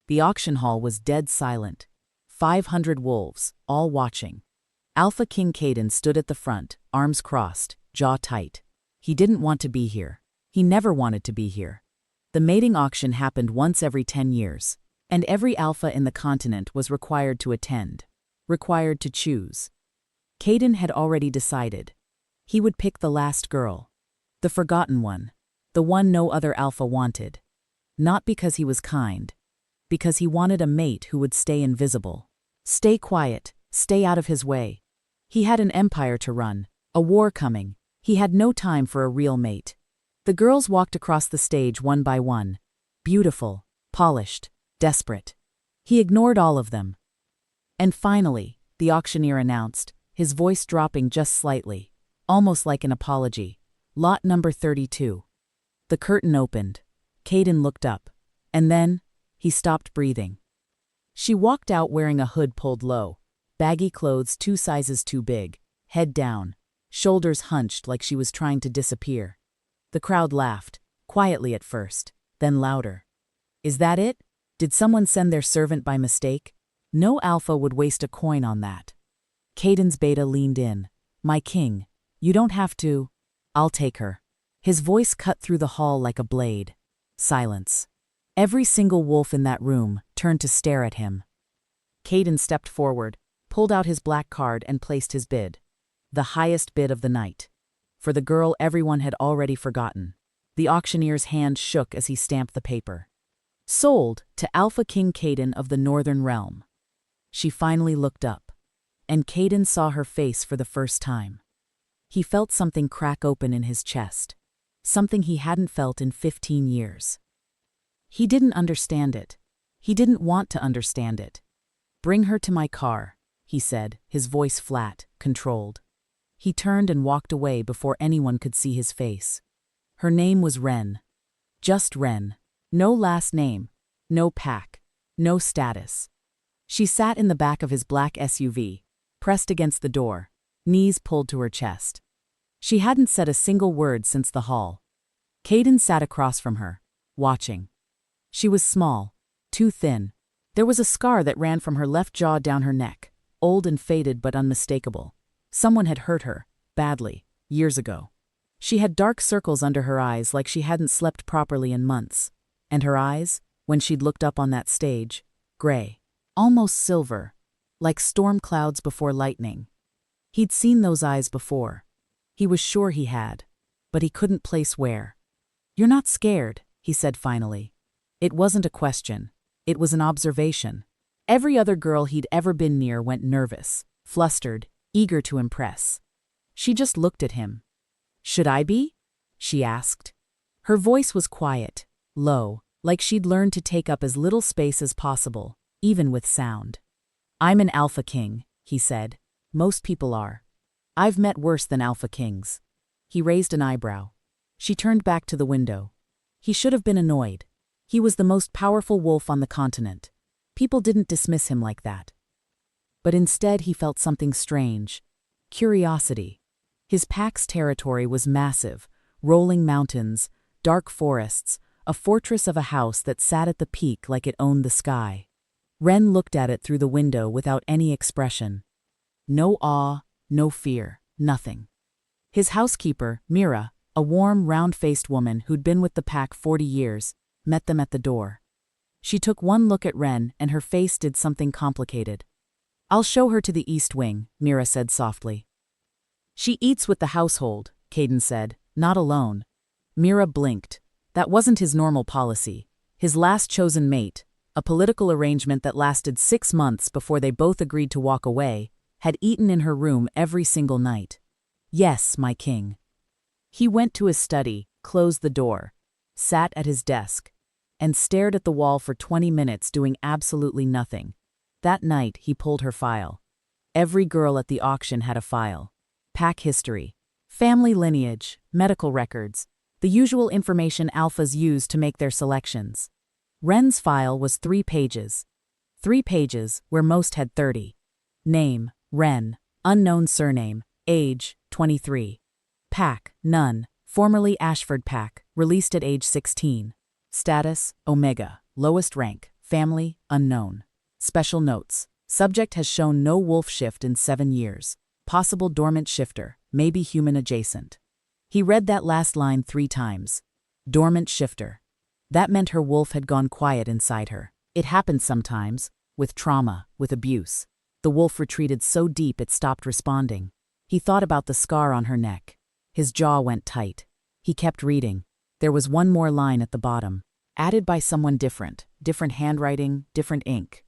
The auction hall was dead silent. 500 wolves, all watching. Alpha King Caden stood at the front, arms crossed, jaw tight. He didn't want to be here. He never wanted to be here. The mating auction happened once every 10 years, and every alpha in the continent was required to attend, required to choose. Caden had already decided. He would pick the last girl, the forgotten one, the one no other alpha wanted. Not because he was kind, because he wanted a mate who would stay invisible. Stay quiet, stay out of his way. He had an empire to run, a war coming. He had no time for a real mate. The girls walked across the stage one by one. Beautiful, polished, desperate. He ignored all of them. And finally, the auctioneer announced, his voice dropping just slightly, almost like an apology. Lot number 32. The curtain opened. Caden looked up. And then, he stopped breathing. She walked out wearing a hood pulled low, baggy clothes 2 sizes too big, head down, shoulders hunched like she was trying to disappear. The crowd laughed, quietly at first, then louder. Is that it? Did someone send their servant by mistake? No alpha would waste a coin on that. Caden's beta leaned in. My king, you don't have to. I'll take her. His voice cut through the hall like a blade. Silence. Every single wolf in that room turned to stare at him. Caden stepped forward, pulled out his black card and placed his bid. The highest bid of the night. For the girl everyone had already forgotten. The auctioneer's hand shook as he stamped the paper. Sold to Alpha King Caden of the Northern Realm. She finally looked up, and Caden saw her face for the first time. He felt something crack open in his chest, something he hadn't felt in 15 years. He didn't understand it. He didn't want to understand it. Bring her to my car, he said, his voice flat, controlled. He turned and walked away before anyone could see his face. Her name was Wren. Just Wren. No last name, no pack, no status. She sat in the back of his black SUV, pressed against the door, knees pulled to her chest. She hadn't said a single word since the hall. Caden sat across from her, watching. She was small, too thin. There was a scar that ran from her left jaw down her neck, old and faded but unmistakable. Someone had hurt her, badly, years ago. She had dark circles under her eyes like she hadn't slept properly in months. And her eyes, when she'd looked up on that stage, gray, almost silver, like storm clouds before lightning. He'd seen those eyes before. He was sure he had, but he couldn't place where. You're not scared, he said finally. It wasn't a question. It was an observation. Every other girl he'd ever been near went nervous, flustered, eager to impress. She just looked at him. Should I be? She asked. Her voice was quiet, low, like she'd learned to take up as little space as possible, even with sound. I'm an alpha king, he said. Most people are. I've met worse than alpha kings. He raised an eyebrow. She turned back to the window. He should have been annoyed. He was the most powerful wolf on the continent. People didn't dismiss him like that. But instead he felt something strange. Curiosity. His pack's territory was massive, rolling mountains, dark forests, a fortress of a house that sat at the peak like it owned the sky. Wren looked at it through the window without any expression. No awe, no fear, nothing. His housekeeper, Mira, a warm, round-faced woman who'd been with the pack 40 years, met them at the door. She took one look at Wren and her face did something complicated. I'll show her to the East Wing, Mira said softly. She eats with the household, Caden said, not alone. Mira blinked. That wasn't his normal policy. His last chosen mate, a political arrangement that lasted 6 months before they both agreed to walk away, had eaten in her room every single night. Yes, my king. He went to his study, closed the door, sat at his desk, and stared at the wall for 20 minutes doing absolutely nothing. That night, he pulled her file. Every girl at the auction had a file. Pack history, family lineage, medical records, the usual information alphas use to make their selections. Wren's file was 3 pages. 3 pages, where most had 30. Name, Wren, unknown surname, age, 23. Pack, none, formerly Ashford Pack, released at age 16. Status, Omega, lowest rank, Family, unknown. Special notes. Subject has shown no wolf shift in 7 years. Possible dormant shifter, maybe human adjacent. He read that last line 3 times. Dormant shifter. That meant her wolf had gone quiet inside her. It happens sometimes, with trauma, with abuse. The wolf retreated so deep it stopped responding. He thought about the scar on her neck. His jaw went tight. He kept reading. There was one more line at the bottom. Added by someone different handwriting, different ink.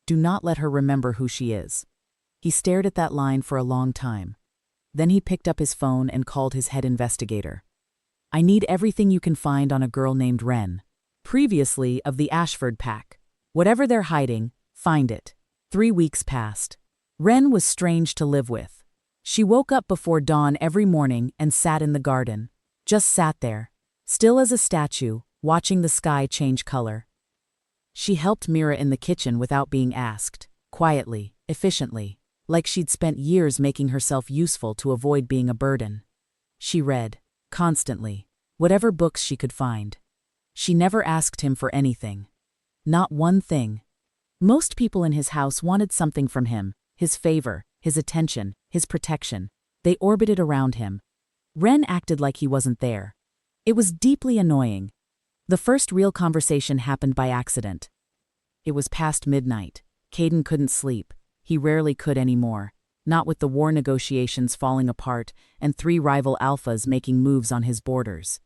Do not let her remember who she is. He stared at that line for a long time. Then he picked up his phone and called his head investigator. I need everything you can find on a girl named Wren. Previously of the Ashford pack. Whatever they're hiding, find it. 3 weeks passed. Wren was strange to live with. She woke up before dawn every morning and sat in the garden. Just sat there, still as a statue, watching the sky change color. She helped Mira in the kitchen without being asked, quietly, efficiently, like she'd spent years making herself useful to avoid being a burden. She read, constantly, whatever books she could find. She never asked him for anything. Not one thing. Most people in his house wanted something from him, his favor, his attention, his protection. They orbited around him. Wren acted like he wasn't there. It was deeply annoying. The first real conversation happened by accident. It was past midnight. Caden couldn't sleep. He rarely could anymore, not with the war negotiations falling apart and 3 rival alphas making moves on his borders.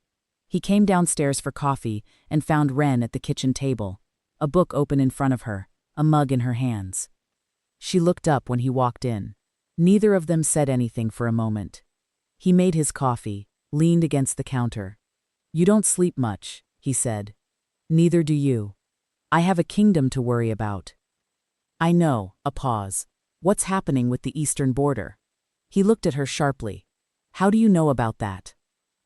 He came downstairs for coffee and found Wren at the kitchen table, a book open in front of her, a mug in her hands. She looked up when he walked in. Neither of them said anything for a moment. He made his coffee, leaned against the counter. You don't sleep much, he said. Neither do you. I have a kingdom to worry about. I know, a pause. What's happening with the eastern border? He looked at her sharply. How do you know about that?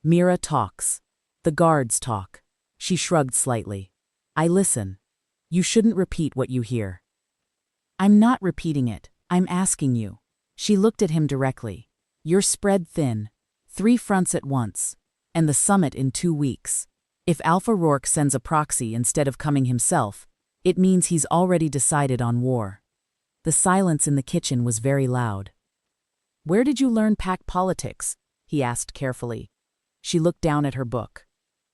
Mira talks. The guards talk. She shrugged slightly. I listen. You shouldn't repeat what you hear. I'm not repeating it, I'm asking you. She looked at him directly. You're spread thin. 3 fronts at once. And the summit in 2 weeks. If Alpha Rourke sends a proxy instead of coming himself, it means he's already decided on war. The silence in the kitchen was very loud. Where did you learn pack politics? He asked carefully. She looked down at her book.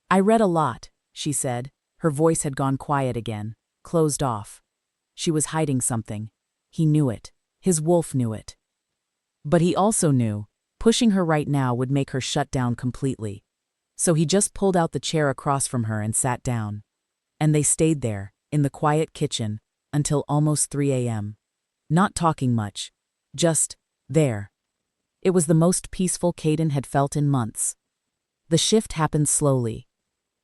I read a lot, she said. Her voice had gone quiet again, closed off. She was hiding something. He knew it. His wolf knew it. But he also knew, pushing her right now would make her shut down completely. So he just pulled out the chair across from her and sat down. And they stayed there, in the quiet kitchen, until almost 3 a.m. Not talking much. Just there. It was the most peaceful Caden had felt in months. The shift happened slowly.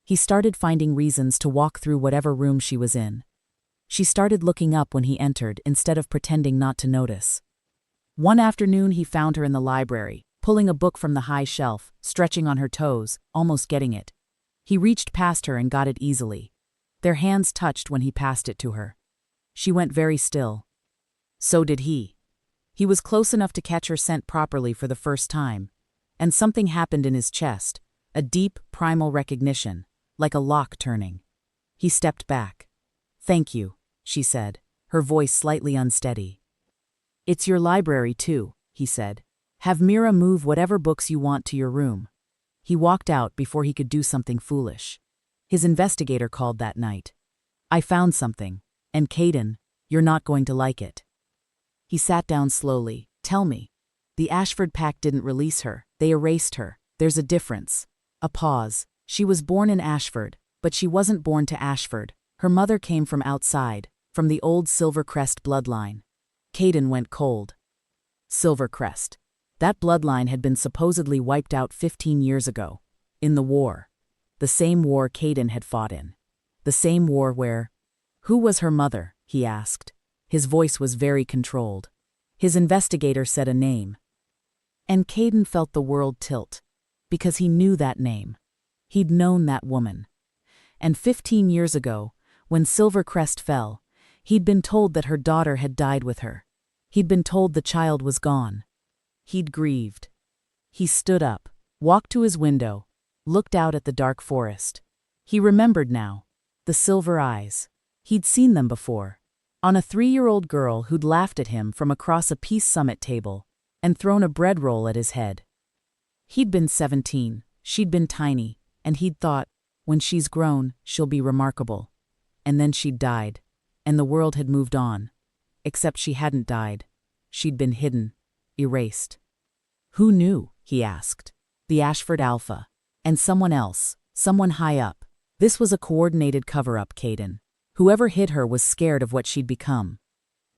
He started finding reasons to walk through whatever room she was in. She started looking up when he entered instead of pretending not to notice. One afternoon he found her in the library, pulling a book from the high shelf, stretching on her toes, almost getting it. He reached past her and got it easily. Their hands touched when he passed it to her. She went very still. So did he. He was close enough to catch her scent properly for the first time, and something happened in his chest, a deep, primal recognition, like a lock turning. He stepped back. Thank you, she said, her voice slightly unsteady. It's your library too, he said. Have Mira move whatever books you want to your room. He walked out before he could do something foolish. His investigator called that night. I found something, and Caden, you're not going to like it. He sat down slowly. Tell me. The Ashford pack didn't release her. They erased her. There's a difference. A pause. She was born in Ashford, but she wasn't born to Ashford. Her mother came from outside, from the old Silvercrest bloodline. Caden went cold. Silvercrest. That bloodline had been supposedly wiped out 15 years ago. In the war. The same war Caden had fought in. The same war where... Who was her mother? He asked. His voice was very controlled. His investigator said a name. And Caden felt the world tilt. Because he knew that name. He'd known that woman. And 15 years ago, when Silvercrest fell, he'd been told that her daughter had died with her. He'd been told the child was gone. He'd grieved. He stood up, walked to his window, looked out at the dark forest. He remembered now. The silver eyes. He'd seen them before. On a 3-year-old girl who'd laughed at him from across a Peace Summit table and thrown a bread roll at his head. He'd been 17, she'd been tiny, and he'd thought, when she's grown, she'll be remarkable. And then she'd died, and the world had moved on. Except she hadn't died. She'd been hidden, erased. Who knew? He asked. The Ashford Alpha. And someone else, someone high up. This was a coordinated cover-up, Caden. Whoever hid her was scared of what she'd become.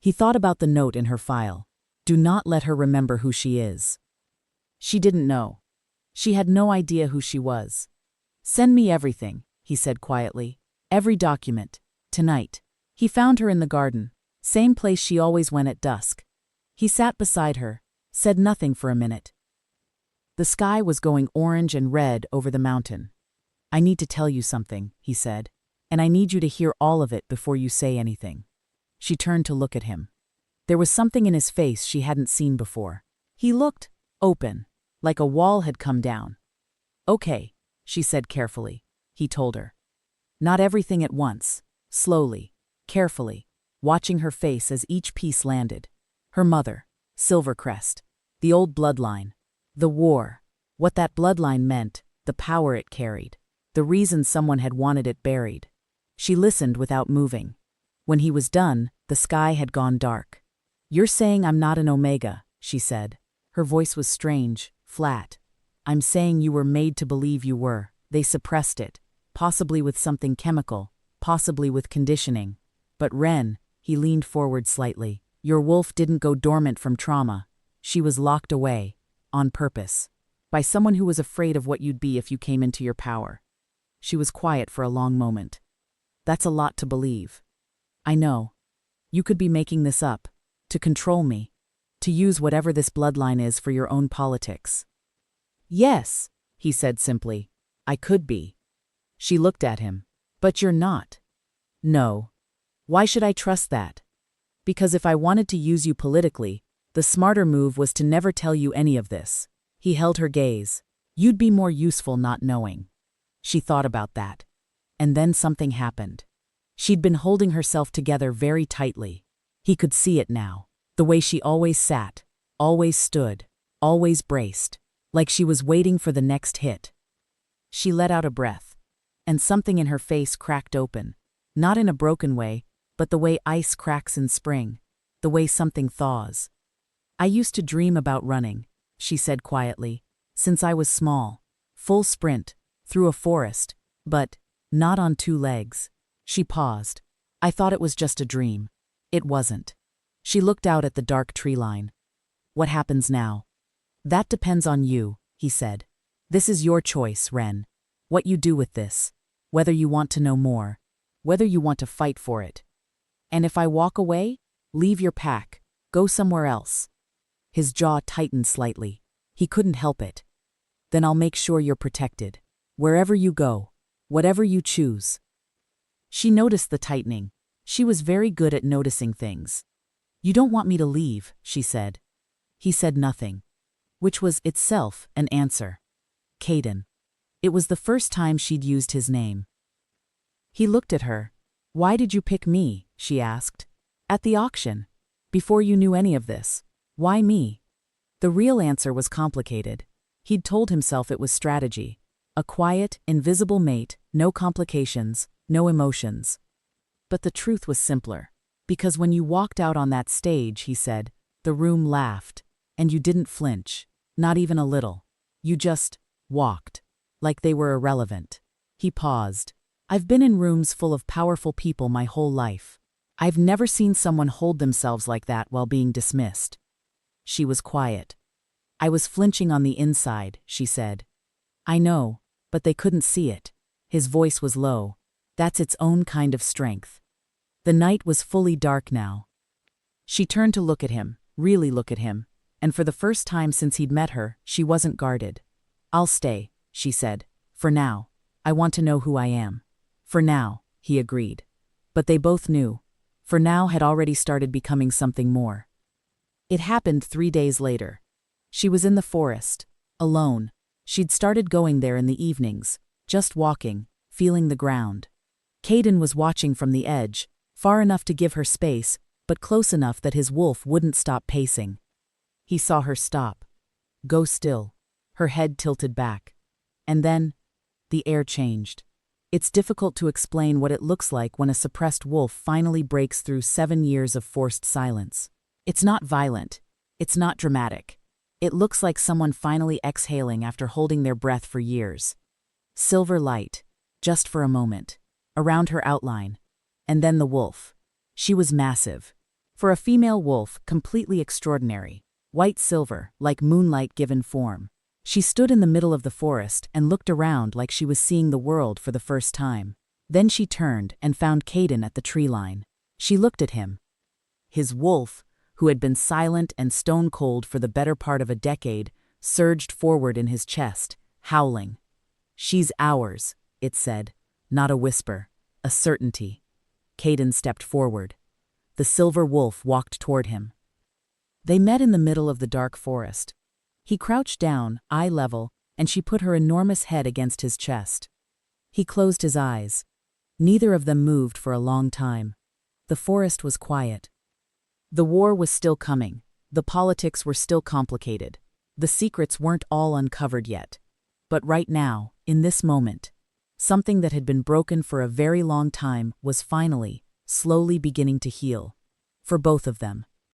He thought about the note in her file. Do not let her remember who she is. She didn't know. She had no idea who she was. Send me everything, he said quietly. Every document. Tonight. He found her in the garden, same place she always went at dusk. He sat beside her, said nothing for a minute. The sky was going orange and red over the mountain. I need to tell you something, he said, and I need you to hear all of it before you say anything. She turned to look at him. There was something in his face she hadn't seen before. He looked open, like a wall had come down. Okay, she said carefully. He told her. Not everything at once, slowly, carefully, watching her face as each piece landed. Her mother, Silvercrest, the old bloodline, the war, what that bloodline meant, the power it carried, the reason someone had wanted it buried. She listened without moving. When he was done, the sky had gone dark. You're saying I'm not an Omega, she said. Her voice was strange, flat. I'm saying you were made to believe you were. They suppressed it, possibly with something chemical, possibly with conditioning. But Wren, he leaned forward slightly, your wolf didn't go dormant from trauma. She was locked away, on purpose, by someone who was afraid of what you'd be if you came into your power. She was quiet for a long moment. That's a lot to believe. I know. You could be making this up, to control me, to use whatever this bloodline is for your own politics. Yes, he said simply. I could be. She looked at him. But you're not. No. Why should I trust that? Because if I wanted to use you politically, the smarter move was to never tell you any of this. He held her gaze. You'd be more useful not knowing. She thought about that. And then something happened. She'd been holding herself together very tightly. He could see it now. The way she always sat, always stood, always braced, like she was waiting for the next hit. She let out a breath, and something in her face cracked open, not in a broken way, but the way ice cracks in spring, the way something thaws. I used to dream about running, she said quietly, since I was small, full sprint, through a forest, but not on 2 legs. She paused. I thought it was just a dream. It wasn't. She looked out at the dark tree line. What happens now? That depends on you, he said. This is your choice, Wren. What you do with this. Whether you want to know more. Whether you want to fight for it. And if I walk away, leave your pack. Go somewhere else. His jaw tightened slightly. He couldn't help it. Then I'll make sure you're protected. Wherever you go. Whatever you choose. She noticed the tightening. She was very good at noticing things. You don't want me to leave, she said. He said nothing. Which was itself an answer. Caden. It was the first time she'd used his name. He looked at her. Why did you pick me? She asked. At the auction. Before you knew any of this. Why me? The real answer was complicated. He'd told himself it was strategy. A quiet, invisible mate, no complications, no emotions. But the truth was simpler. Because when you walked out on that stage, he said, the room laughed. And you didn't flinch. Not even a little. You just walked. Like they were irrelevant. He paused. I've been in rooms full of powerful people my whole life. I've never seen someone hold themselves like that while being dismissed. She was quiet. I was flinching on the inside, she said. I know, but they couldn't see it. His voice was low. That's its own kind of strength. The night was fully dark now. She turned to look at him, really look at him, and for the first time since he'd met her, she wasn't guarded. I'll stay, she said. For now. I want to know who I am. For now, he agreed. But they both knew. For now had already started becoming something more. It happened 3 days later. She was in the forest, alone. She'd started going there in the evenings, just walking, feeling the ground. Caden was watching from the edge, far enough to give her space, but close enough that his wolf wouldn't stop pacing. He saw her stop, go still, her head tilted back. And then, the air changed. It's difficult to explain what it looks like when a suppressed wolf finally breaks through 7 years of forced silence. It's not violent. It's not dramatic. It looks like someone finally exhaling after holding their breath for years. Silver light, just for a moment, around her outline. And then the wolf. She was massive. For a female wolf, completely extraordinary. White-silver, like moonlight given form. She stood in the middle of the forest and looked around like she was seeing the world for the first time. Then she turned and found Caden at the tree line. She looked at him. His wolf, who had been silent and stone-cold for the better part of a decade, surged forward in his chest, howling. "She's ours," it said, not a whisper, a certainty. Caden stepped forward. The silver wolf walked toward him. They met in the middle of the dark forest. He crouched down, eye level, and she put her enormous head against his chest. He closed his eyes. Neither of them moved for a long time. The forest was quiet. The war was still coming. The politics were still complicated. The secrets weren't all uncovered yet. But right now, in this moment, something that had been broken for a very long time was finally, slowly beginning to heal. For both of them.